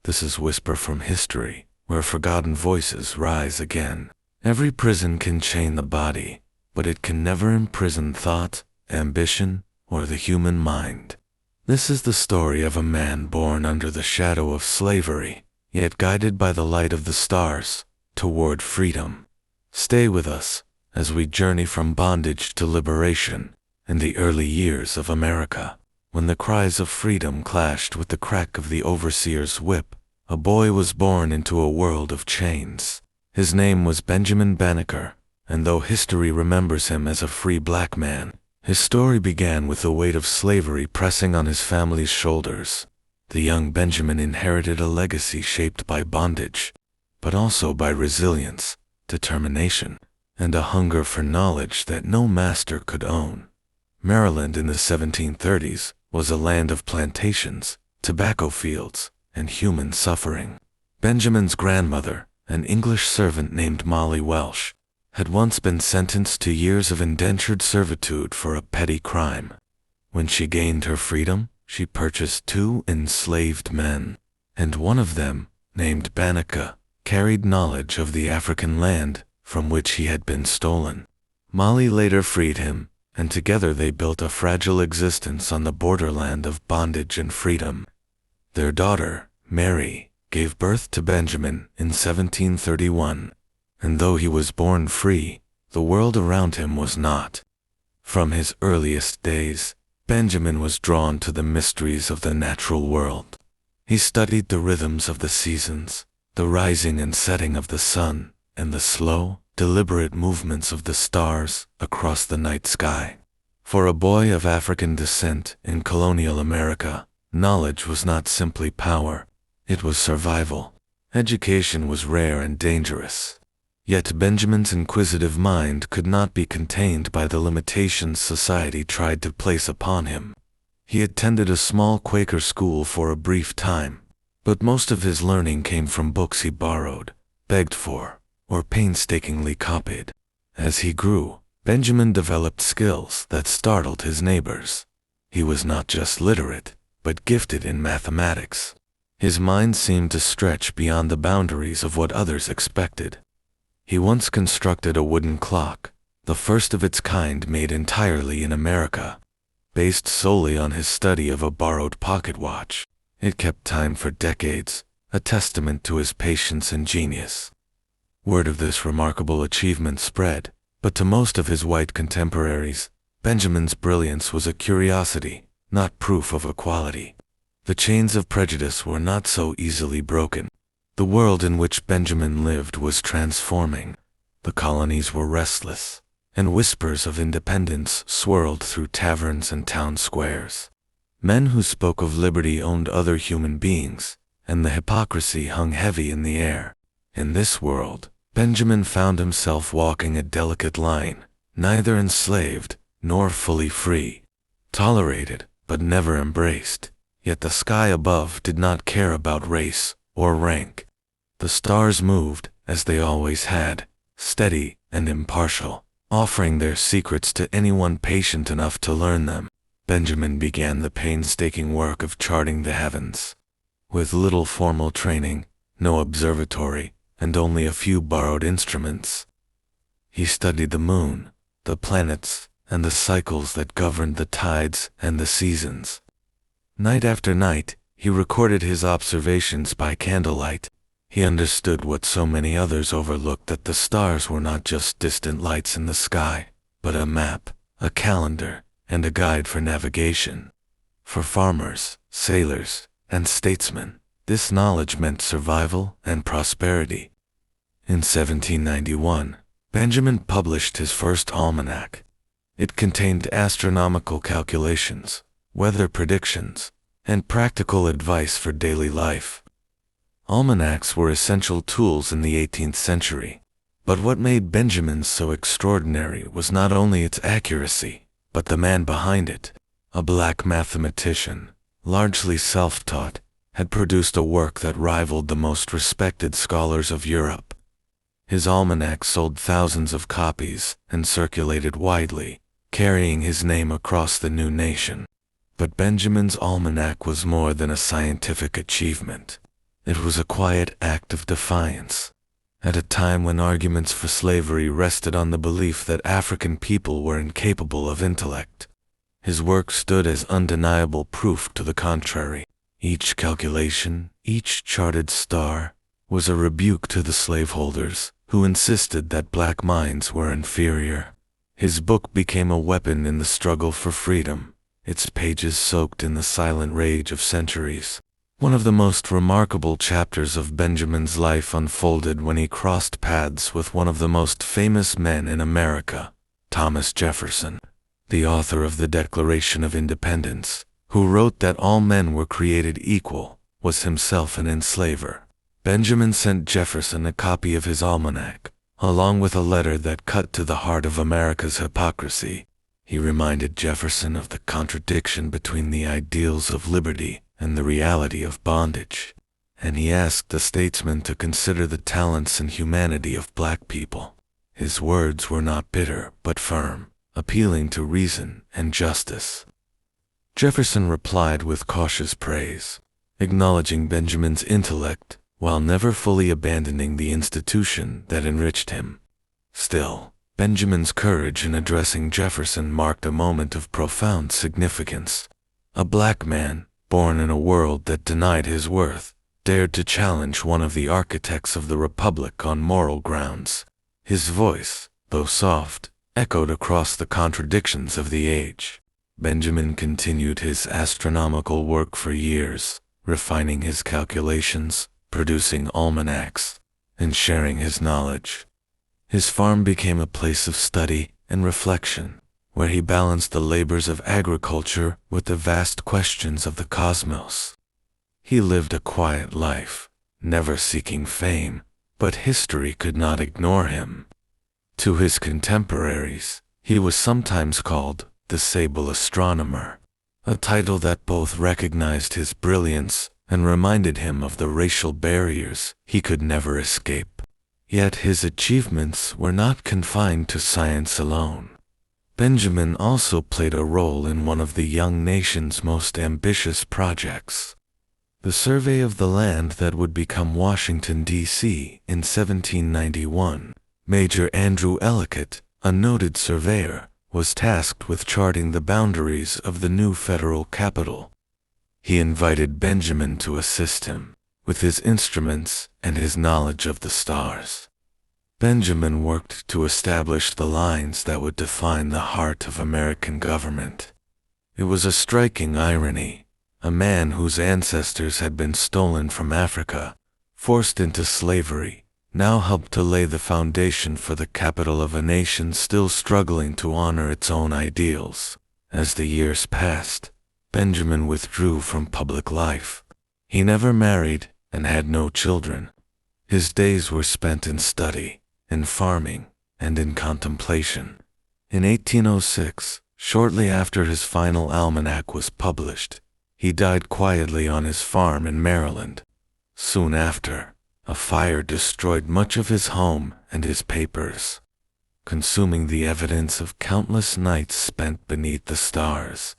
This is Whisper from History, where forgotten voices rise again. Every prison can chain the body, but it can never imprison thought, ambition, or the human mind. This is the story of a man born under the shadow of slavery, yet guided by the light of the stars toward freedom. Stay with us as we journey from bondage to liberation in the early years of America. When the cries of freedom clashed with the crack of the overseer's whip, a boy was born into a world of chains. His name was Benjamin Banneker, and though history remembers him as a free black man, his story began with the weight of slavery pressing on his family's shoulders. The young Benjamin inherited a legacy shaped by bondage, but also by resilience, determination, and a hunger for knowledge that no master could own. Maryland in the 1730s was a land of plantations, tobacco fields, and human suffering. Benjamin's grandmother, an English servant named Molly Welsh, had once been sentenced to years of indentured servitude for a petty crime. When she gained her freedom, she purchased 2 enslaved men, and one of them, named Banneker, carried knowledge of the African land from which he had been stolen. Molly later freed him, and together they built a fragile existence on the borderland of bondage and freedom. Their daughter, Mary, gave birth to Benjamin in 1731, and though he was born free, the world around him was not. From his earliest days, Benjamin was drawn to the mysteries of the natural world. He studied the rhythms of the seasons, the rising and setting of the sun, and the slow, deliberate movements of the stars across the night sky. For a boy of African descent in colonial America, knowledge was not simply power, it was survival. Education was rare and dangerous. Yet Benjamin's inquisitive mind could not be contained by the limitations society tried to place upon him. He attended a small Quaker school for a brief time, but most of his learning came from books he borrowed, begged for, or painstakingly copied. As he grew, Benjamin developed skills that startled his neighbors. He was not just literate, but gifted in mathematics. His mind seemed to stretch beyond the boundaries of what others expected. He once constructed a wooden clock, the first of its kind made entirely in America, based solely on his study of a borrowed pocket watch. It kept time for decades, a testament to his patience and genius. Word of this remarkable achievement spread, but to most of his white contemporaries, Benjamin's brilliance was a curiosity, not proof of equality. The chains of prejudice were not so easily broken. The world in which Benjamin lived was transforming. The colonies were restless, and whispers of independence swirled through taverns and town squares. Men who spoke of liberty owned other human beings, and the hypocrisy hung heavy in the air. In this world, Benjamin found himself walking a delicate line, neither enslaved nor fully free, tolerated but never embraced. Yet the sky above did not care about race or rank. The stars moved, as they always had, steady and impartial, offering their secrets to anyone patient enough to learn them. Benjamin began the painstaking work of charting the heavens. With little formal training, no observatory, and only a few borrowed instruments, he studied the moon, the planets, and the cycles that governed the tides and the seasons. Night after night, he recorded his observations by candlelight. He understood what so many others overlooked, that the stars were not just distant lights in the sky, but a map, a calendar, and a guide for navigation. For farmers, sailors, and statesmen, this knowledge meant survival and prosperity. In 1791, Benjamin published his first almanac. It contained astronomical calculations, weather predictions, and practical advice for daily life. Almanacs were essential tools in the 18th century, but what made Benjamin's so extraordinary was not only its accuracy, but the man behind it. A black mathematician, largely self-taught, had produced a work that rivaled the most respected scholars of Europe. His almanac sold thousands of copies and circulated widely, carrying his name across the new nation. But Benjamin's almanac was more than a scientific achievement. It was a quiet act of defiance. At a time when arguments for slavery rested on the belief that African people were incapable of intellect, his work stood as undeniable proof to the contrary. Each calculation, each charted star, was a rebuke to the slaveholders, who insisted that black minds were inferior. His book became a weapon in the struggle for freedom, its pages soaked in the silent rage of centuries. One of the most remarkable chapters of Benjamin's life unfolded when he crossed paths with one of the most famous men in America, Thomas Jefferson, the author of the Declaration of Independence, who wrote that all men were created equal, was himself an enslaver. Benjamin sent Jefferson a copy of his almanac, along with a letter that cut to the heart of America's hypocrisy. He reminded Jefferson of the contradiction between the ideals of liberty and the reality of bondage, and he asked the statesman to consider the talents and humanity of black people. His words were not bitter but firm, appealing to reason and justice. Jefferson replied with cautious praise, acknowledging Benjamin's intellect while never fully abandoning the institution that enriched him. Still, Benjamin's courage in addressing Jefferson marked a moment of profound significance. A black man, born in a world that denied his worth, dared to challenge one of the architects of the Republic on moral grounds. His voice, though soft, echoed across the contradictions of the age. Benjamin continued his astronomical work for years, refining his calculations, producing almanacs, and sharing his knowledge. His farm became a place of study and reflection, where he balanced the labors of agriculture with the vast questions of the cosmos. He lived a quiet life, never seeking fame, but history could not ignore him. To his contemporaries, he was sometimes called the sable astronomer, a title that both recognized his brilliance and reminded him of the racial barriers he could never escape. Yet his achievements were not confined to science alone. Benjamin also played a role in one of the young nation's most ambitious projects, the survey of the land that would become Washington, D.C. in 1791. Major Andrew Ellicott, a noted surveyor, was tasked with charting the boundaries of the new federal capital. He invited Benjamin to assist him, with his instruments and his knowledge of the stars. Benjamin worked to establish the lines that would define the heart of American government. It was a striking irony. A man whose ancestors had been stolen from Africa, forced into slavery, now helped to lay the foundation for the capital of a nation still struggling to honor its own ideals. As the years passed, Benjamin withdrew from public life. He never married and had no children. His days were spent in study, in farming, and in contemplation. In 1806, shortly after his final almanac was published, he died quietly on his farm in Maryland. Soon after, a fire destroyed much of his home and his papers, consuming the evidence of countless nights spent beneath the stars.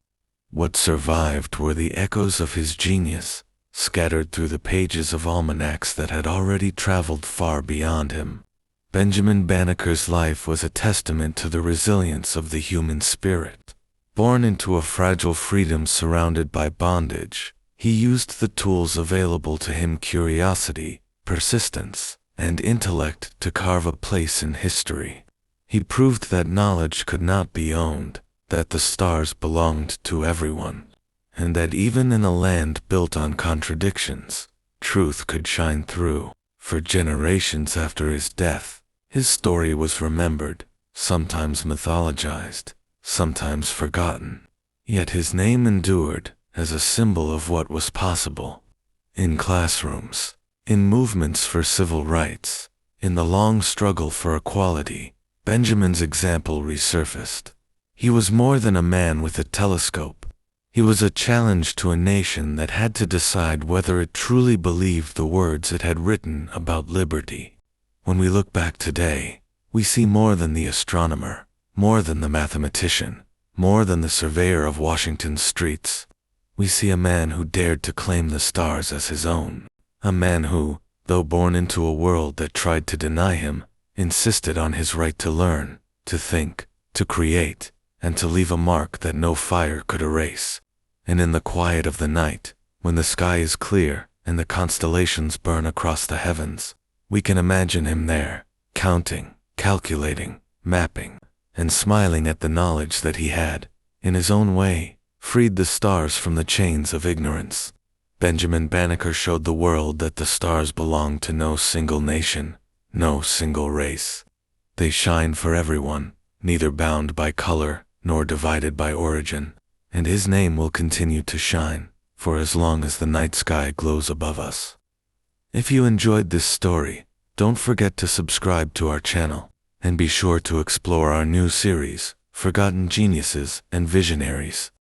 What survived were the echoes of his genius, scattered through the pages of almanacs that had already traveled far beyond him. Benjamin Banneker's life was a testament to the resilience of the human spirit. Born into a fragile freedom surrounded by bondage, he used the tools available to him: curiosity, persistence, and intellect to carve a place in history. He proved that knowledge could not be owned, that the stars belonged to everyone, and that even in a land built on contradictions, truth could shine through. For generations after his death, his story was remembered, sometimes mythologized, sometimes forgotten. Yet his name endured as a symbol of what was possible. In classrooms, in movements for civil rights, in the long struggle for equality, Benjamin's example resurfaced. He was more than a man with a telescope. He was a challenge to a nation that had to decide whether it truly believed the words it had written about liberty. When we look back today, we see more than the astronomer, more than the mathematician, more than the surveyor of Washington's streets. We see a man who dared to claim the stars as his own, A man who, though born into a world that tried to deny him, insisted on his right to learn, to think, to create, and to leave a mark that no fire could erase. And in the quiet of the night, when the sky is clear and the constellations burn across the heavens, we can imagine him there, counting, calculating, mapping, and smiling at the knowledge that he had, in his own way, freed the stars from the chains of ignorance. Benjamin Banneker showed the world that the stars belong to no single nation, no single race. They shine for everyone, neither bound by color nor divided by origin, and his name will continue to shine for as long as the night sky glows above us. If you enjoyed this story, don't forget to subscribe to our channel, and be sure to explore our new series, Forgotten Geniuses and Visionaries.